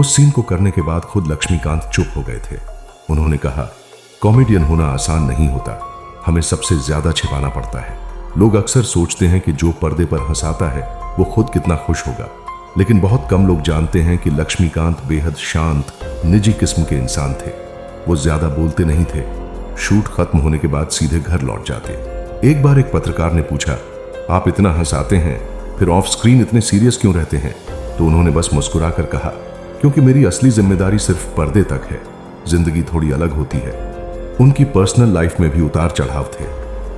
उस सीन को करने के बाद खुद लक्ष्मीकांत चुप हो गए थे। उन्होंने कहा, कॉमेडियन होना आसान नहीं होता, हमें सबसे ज्यादा छिपाना पड़ता है। लोग अक्सर सोचते हैं कि जो पर्दे पर हंसाता है वो खुद कितना खुश होगा, लेकिन बहुत कम लोग जानते हैं कि लक्ष्मीकांत बेहद शांत, निजी किस्म के इंसान थे। वो ज्यादा बोलते नहीं थे, शूट खत्म होने के बाद सीधे घर लौट जाते। एक बार एक पत्रकार ने पूछा, आप इतना हंसाते हैं, फिर ऑफ स्क्रीन इतने सीरियस क्यों रहते हैं? तो उन्होंने बस मुस्कुराकर कहा, क्योंकि मेरी असली जिम्मेदारी सिर्फ पर्दे तक है, जिंदगी थोड़ी अलग होती है। उनकी पर्सनल लाइफ में भी उतार चढ़ाव थे।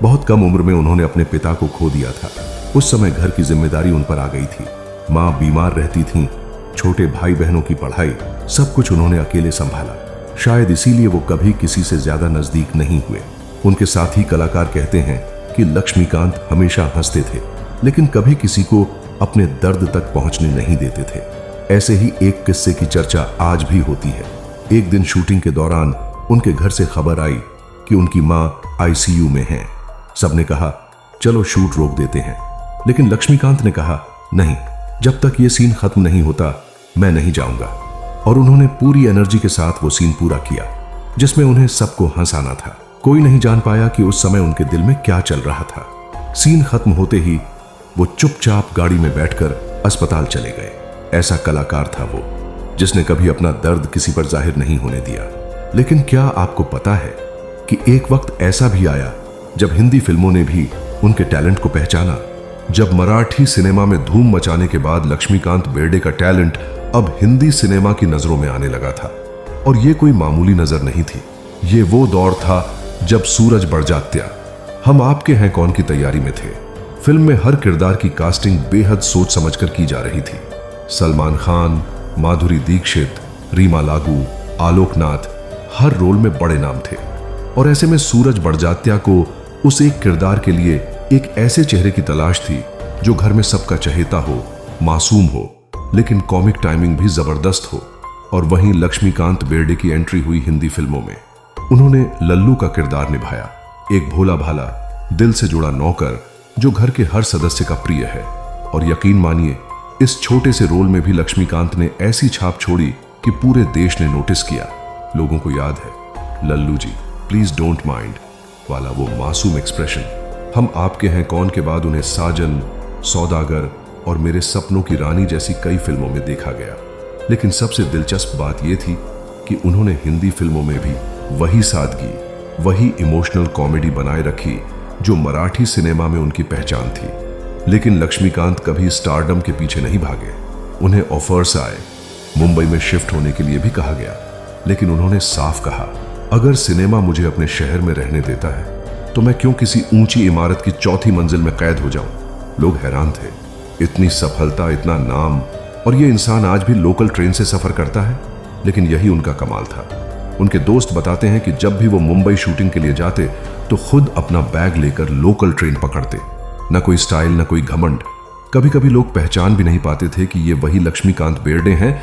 बहुत कम उम्र में उन्होंने अपने पिता को खो दिया था। उस समय घर की जिम्मेदारी उन पर आ गई थी। माँ बीमार रहती थीं, छोटे भाई बहनों की पढ़ाई, सब कुछ उन्होंने अकेले संभाला। शायद इसीलिए वो कभी किसी से ज्यादा नजदीक नहीं हुए। उनके साथी कलाकार कहते हैं कि लक्ष्मीकांत हमेशा हंसते थे, लेकिन कभी किसी को अपने दर्द तक पहुंचने नहीं देते थे। ऐसे ही एक किस्से की चर्चा आज भी होती है। एक दिन शूटिंग के दौरान उनके घर से खबर आई कि उनकी मां ICU में हैं। सबने कहा, चलो शूट रोक देते हैं, लेकिन लक्ष्मीकांत ने कहा, नहीं, जब तक ये सीन खत्म नहीं होता मैं नहीं जाऊंगा। और उन्होंने पूरी एनर्जी के साथ वो सीन पूरा किया, जिसमें उन्हें सबको हंसाना था। कोई नहीं जान पाया कि उस समय उनके दिल में क्या चल रहा था। सीन खत्म होते ही वो चुपचाप गाड़ी में बैठकर अस्पताल चले गए। ऐसा कलाकार था वो, जिसने कभी अपना दर्द किसी पर जाहिर नहीं होने दिया। लेकिन क्या आपको पता है कि एक वक्त ऐसा भी आया जब हिंदी फिल्मों ने भी उनके टैलेंट को पहचाना। जब मराठी सिनेमा में धूम मचाने के बाद लक्ष्मीकांत बेर्डे का टैलेंट अब हिंदी सिनेमा की नजरों में आने लगा था। और ये कोई मामूली नजर नहीं थी, ये वो दौर था जब सूरज बढ़ जात्या, हम आपके हैं कौन की तैयारी में थे। फिल्म में हर किरदार की कास्टिंग बेहद सोच समझकर की जा रही थी। सलमान खान, माधुरी दीक्षित, रीमा लागू, आलोकनाथ हर रोल में बड़े नाम थे और ऐसे में सूरज बड़जात्या को उस एक किरदार के लिए एक ऐसे चेहरे की तलाश थी जो घर में सबका चहेता हो, मासूम हो, लेकिन कॉमिक टाइमिंग भी जबरदस्त हो। और वहीं लक्ष्मीकांत बेर्डे की एंट्री हुई हिंदी फिल्मों में। उन्होंने लल्लू का किरदार निभाया, एक भोला भाला दिल से जुड़ा नौकर जो घर के हर सदस्य का प्रिय है। और यकीन मानिए, इस छोटे से रोल में भी लक्ष्मीकांत ने ऐसी छाप छोड़ी कि पूरे देश ने नोटिस किया। लोगों को याद है Lallu ji please don't mind वाला वो मासूम एक्सप्रेशन। हम आपके हैं कौन के बाद उन्हें साजन, सौदागर और मेरे सपनों की रानी जैसी कई फिल्मों में देखा गया। लेकिन सबसे दिलचस्प बात यह थी कि उन्होंने हिंदी फिल्मों में भी वही सादगी, वही इमोशनल कॉमेडी बनाए रखी जो मराठी सिनेमा में उनकी पहचान थी। लेकिन लक्ष्मीकांत कभी स्टारडम के पीछे नहीं भागे। उन्हें ऑफर्स आए, मुंबई में शिफ्ट होने के लिए भी कहा गया, लेकिन उन्होंने साफ कहा, अगर सिनेमा मुझे अपने शहर में रहने देता है तो मैं क्यों किसी ऊंची इमारत की चौथी मंजिल में कैद हो जाऊं। लोग हैरान थे, इतनी सफलता, इतना नाम, और ये इंसान आज भी लोकल ट्रेन से सफर करता है। लेकिन यही उनका कमाल था। उनके दोस्त बताते हैं कि जब भी वो मुंबई शूटिंग के लिए जाते तो खुद अपना बैग लेकर लोकल ट्रेन पकड़ते। न कोई स्टाइल, न कोई घमंड। कभी कभी लोग पहचान भी नहीं पाते थे कि ये वही लक्ष्मीकांत बेर्डे हैं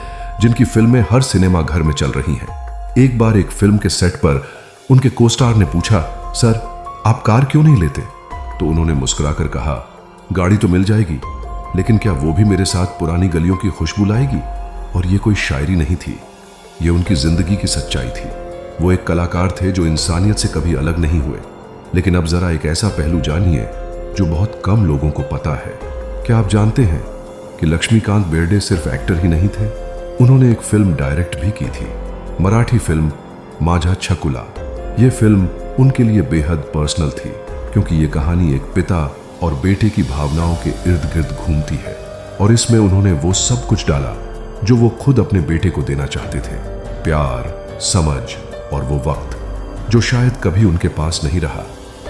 जिनकी फिल्में हर सिनेमा घर में चल रही हैं। एक बार एक फिल्म के सेट पर उनके कोस्टार ने पूछा, सर आप कार क्यों नहीं लेते? तो उन्होंने मुस्कुराकर कहा, गाड़ी तो मिल जाएगी, लेकिन क्या वो भी मेरे साथ पुरानी गलियों की खुशबू लाएगी? और ये कोई शायरी नहीं थी, ये उनकी जिंदगी की सच्चाई थी। वो एक कलाकार थे जो इंसानियत से कभी अलग नहीं हुए। लेकिन अब जरा एक ऐसा पहलू जानिए जो बहुत कम लोगों को पता है। क्या आप जानते हैं कि लक्ष्मीकांत बेर्डे सिर्फ एक्टर ही नहीं थे, उन्होंने एक फिल्म डायरेक्ट भी की थी, मराठी फिल्म माझा छकुला। ये फिल्म उनके लिए बेहद पर्सनल थी, क्योंकि ये कहानी एक पिता और बेटे की भावनाओं के इर्द गिर्द घूमती है। और इसमें उन्होंने वो सब कुछ डाला जो वो खुद अपने बेटे को देना चाहते थे, प्यार, समझ और वो वक्त जो शायद कभी उनके पास नहीं रहा।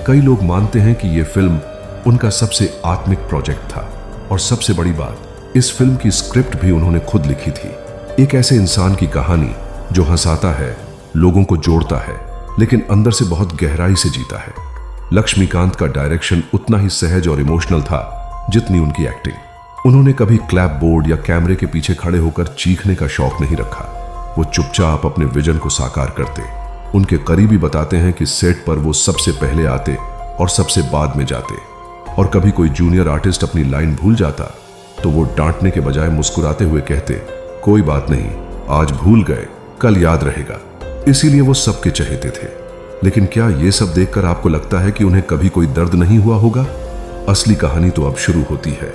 कई लोग मानते हैं कि ये फिल्म उनका सबसे आत्मिक प्रोजेक्ट था। और सबसे बड़ी बात, इस फिल्म की स्क्रिप्ट भी उन्होंने खुद लिखी थी। एक ऐसे इंसान की कहानी जो हंसाता है, लोगों को जोड़ता है, लेकिन अंदर से बहुत गहराई से जीता है। लक्ष्मीकांत का डायरेक्शन उतना ही सहज और इमोशनल था जितनी उनकी एक्टिंग। उन्होंने कभी क्लैप बोर्ड या कैमरे के पीछे खड़े होकर चीखने का शौक नहीं रखा। वो चुपचाप अपने विजन को साकार करते। उनके करीबी बताते हैं कि सेट पर वो सबसे पहले आते और सबसे बाद में जाते। और कभी कोई जूनियर आर्टिस्ट अपनी लाइन भूल जाता तो वो डांटने के बजाय मुस्कुराते हुए कहते, कोई बात नहीं, आज भूल गए, कल याद रहेगा। इसीलिए वो सबके चहेते थे। लेकिन क्या ये सब देखकर आपको लगता है कि उन्हें कभी कोई दर्द नहीं हुआ होगा? असली कहानी तो अब शुरू होती है।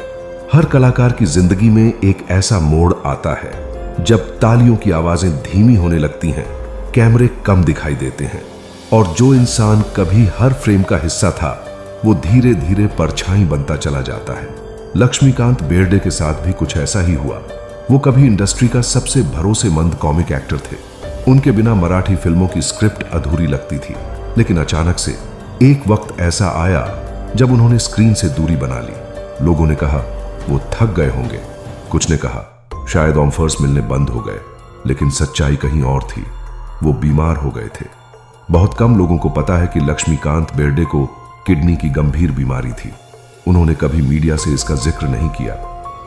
हर कलाकार की जिंदगी में एक ऐसा मोड़ आता है जब तालियों की आवाजें धीमी होने लगती हैं, कैमरे कम दिखाई देते हैं, और जो इंसान कभी हर फ्रेम का हिस्सा था वो धीरे धीरे परछाई बनता चला जाता है। लक्ष्मीकांत बेर्डे के साथ भी कुछ ऐसा ही हुआ। वो कभी इंडस्ट्री का सबसे भरोसेमंद कॉमिक एक्टर थे। उनके बिना मराठी फिल्मों की स्क्रिप्ट अधूरी लगती थी। लेकिन अचानक से एक वक्त ऐसा आया जब उन्होंने स्क्रीन से दूरी बना ली। लोगों ने कहा वो थक गए होंगे, कुछ ने कहा शायद ऑफर्स मिलने बंद हो गए, लेकिन सच्चाई कहीं और थी। वो बीमार हो गए थे। बहुत कम लोगों को पता है कि लक्ष्मीकांत बेर्डे को किडनी की गंभीर बीमारी थी। उन्होंने कभी मीडिया से इसका जिक्र नहीं किया,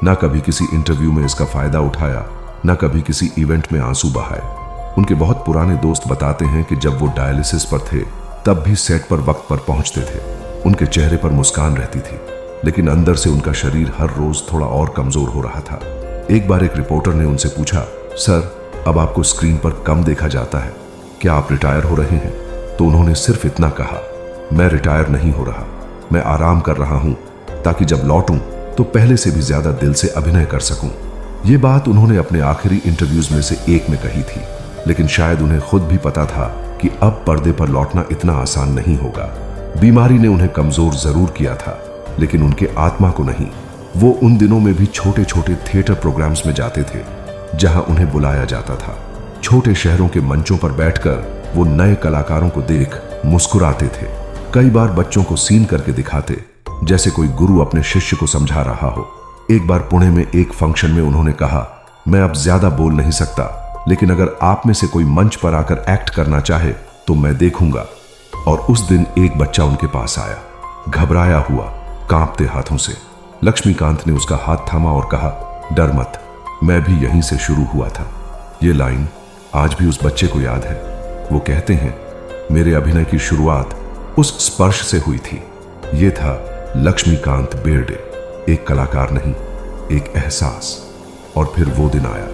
ना कभी किसी इंटरव्यू में इसका फायदा उठाया, ना कभी किसी इवेंट में आंसू बहाए। उनके बहुत पुराने दोस्त बताते हैं कि जब वो डायलिसिस पर थे तब भी सेट पर वक्त पर पहुंचते थे। उनके चेहरे पर मुस्कान रहती थी, लेकिन अंदर से उनका शरीर हर रोज थोड़ा और कमजोर हो रहा था। एक बार एक रिपोर्टर ने उनसे पूछा, सर अब आपको स्क्रीन पर कम देखा जाता है, क्या आप रिटायर हो रहे हैं? तो उन्होंने सिर्फ इतना कहा, मैं रिटायर नहीं हो रहा, मैं आराम कर रहा हूं ताकि जब लौटूं तो पहले से भी ज्यादा दिल से अभिनय कर सकूं। ये बात उन्होंने अपने आखिरी इंटरव्यूज में से एक में कही थी। लेकिन शायद उन्हें खुद भी पता था कि अब पर्दे पर लौटना इतना आसान नहीं होगा। बीमारी ने उन्हें कमजोर जरूर किया था, लेकिन उनके आत्मा को नहीं। वो उन दिनों में भी छोटे छोटे थिएटर प्रोग्राम्स में जाते थे जहां उन्हें बुलाया जाता था। छोटे शहरों के मंचों पर बैठकर वो नए कलाकारों को देख मुस्कुराते थे। कई बार बच्चों को सीन करके दिखाते, जैसे कोई गुरु अपने शिष्य को समझा रहा हो। एक बार पुणे में एक फंक्शन में उन्होंने कहा, मैं अब ज्यादा बोल नहीं सकता, लेकिन अगर आप में से कोई मंच पर आकर एक्ट करना चाहे तो मैं देखूंगा। और उस दिन एक बच्चा उनके पास आया, घबराया हुआ, कांपते हाथों से। लक्ष्मीकांत ने उसका हाथ थामा और कहा, डर मत, मैं भी यहीं से शुरू हुआ था। ये लाइन आज भी उस बच्चे को याद है। वो कहते हैं, मेरे अभिनय की शुरुआत उस स्पर्श से हुई थी। ये था लक्ष्मीकांत बेर्डे, एक कलाकार नहीं, एक एहसास। और फिर वो दिन आया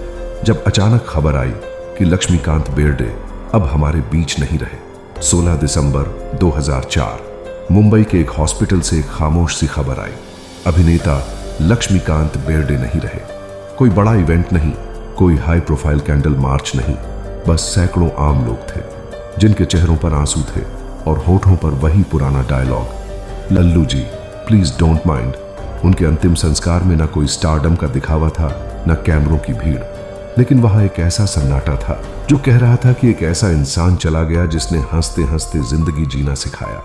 जब अचानक खबर आई कि लक्ष्मीकांत बेर्डे अब हमारे बीच नहीं रहे। 16 दिसंबर 2004 मुंबई के एक हॉस्पिटल से एक खामोश सी खबर आई, अभिनेता लक्ष्मीकांत बेर्डे नहीं रहे। कोई बड़ा इवेंट नहीं, कोई हाई प्रोफाइल कैंडल मार्च नहीं, बस सैकड़ों आम लोग थे जिनके चेहरों पर आंसू थे और होठों पर वही पुराना dialogue, Lallu ji please don't mind. उनके अंतिम संस्कार में न कोई स्टारडम का दिखावा था, न कैमरों की भीड़, लेकिन वहां एक ऐसा सन्नाटा था जो कह रहा था कि एक ऐसा इंसान चला गया जिसने हंसते हंसते जिंदगी जीना सिखाया।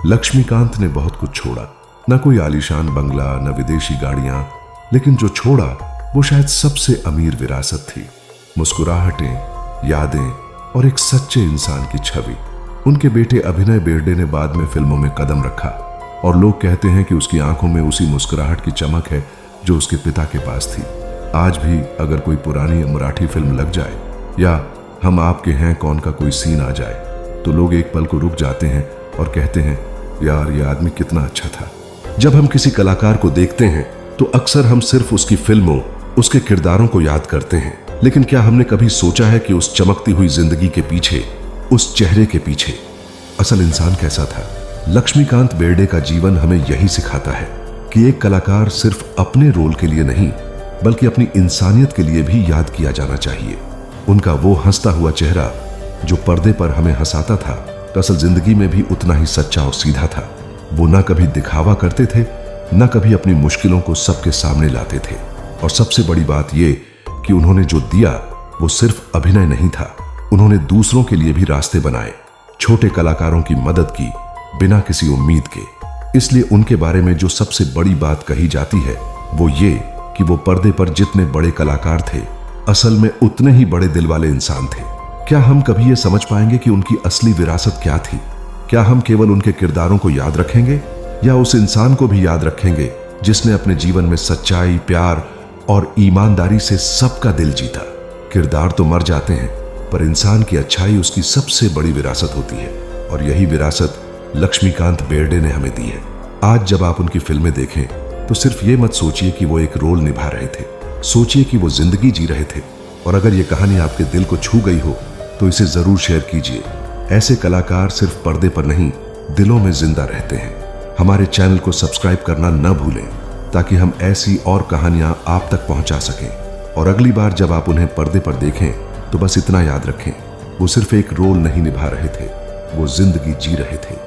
लक्ष्मीकांत ने बहुत कुछ छोड़ा, न कोई आलीशान बंगला, न विदेशी गाड़ियां, लेकिन जो छोड़ा वो शायद सबसे अमीर विरासत थी। मुस्कुराहटें, यादें और एक सच्चे इंसान की छवि। उनके बेटे अभिनय बेर्डे ने बाद में फिल्मों में कदम रखा और लोग कहते हैं कि उसकी आंखों में उसी मुस्कुराहट की चमक है जो उसके पिता के पास थी। आज भी अगर कोई पुरानी मराठी फिल्म लग जाए या हम आपके हैं कौन का कोई सीन आ जाए तो लोग एक पल को रुक जाते हैं और कहते हैं, यार ये आदमी कितना अच्छा था। जब हम किसी कलाकार को देखते हैं तो अक्सर हम सिर्फ उसकी फिल्मों, उसके किरदारों को याद करते हैं, लेकिन क्या हमने कभी सोचा है कि उस चमकती हुई जिंदगी के पीछे, उस चेहरे के पीछे असल इंसान कैसा था? लक्ष्मीकांत बेर्डे का जीवन हमें यही सिखाता है कि एक कलाकार सिर्फ अपने रोल के लिए नहीं बल्कि अपनी इंसानियत के लिए भी याद किया जाना चाहिए। उनका वो हंसता हुआ चेहरा जो पर्दे पर हमें हंसाता था, असल जिंदगी में भी उतना ही सच्चा और सीधा था। वो ना कभी दिखावा करते थे, ना कभी अपनी मुश्किलों को सबके सामने लाते थे। और सबसे बड़ी बात ये कि उन्होंने जो दिया वो सिर्फ अभिनय नहीं था, उन्होंने दूसरों के लिए भी रास्ते बनाए, छोटे कलाकारों की मदद की बिना किसी उम्मीद के। इसलिए उनके बारे में जो सबसे बड़ी बात कही जाती है वो ये कि वो पर्दे पर जितने बड़े कलाकार थे, असल में उतने ही बड़े दिल वाले इंसान थे। क्या हम कभी ये समझ पाएंगे कि उनकी असली विरासत क्या थी? क्या हम केवल उनके किरदारों को याद रखेंगे या उस इंसान को भी याद रखेंगे जिसने अपने जीवन में सच्चाई, प्यार और ईमानदारी से सबका दिल जीता? किरदार तो मर जाते हैं पर इंसान की अच्छाई उसकी सबसे बड़ी विरासत होती है और यही विरासत लक्ष्मीकांत बेर्डे ने हमें दी है। आज जब आप उनकी फिल्में देखें तो सिर्फ ये मत सोचिए कि वो एक रोल निभा रहे थे, सोचिए कि वो जिंदगी जी रहे थे। और अगर ये कहानी आपके दिल को छू गई हो तो इसे जरूर शेयर कीजिए। ऐसे कलाकार सिर्फ पर्दे पर नहीं, दिलों में जिंदा रहते हैं। हमारे चैनल को सब्सक्राइब करना न भूलें ताकि हम ऐसी और कहानियां आप तक पहुंचा सकें। और अगली बार जब आप उन्हें पर्दे पर देखें तो बस इतना याद रखें, वो सिर्फ एक रोल नहीं निभा रहे थे, वो जिंदगी जी रहे थे।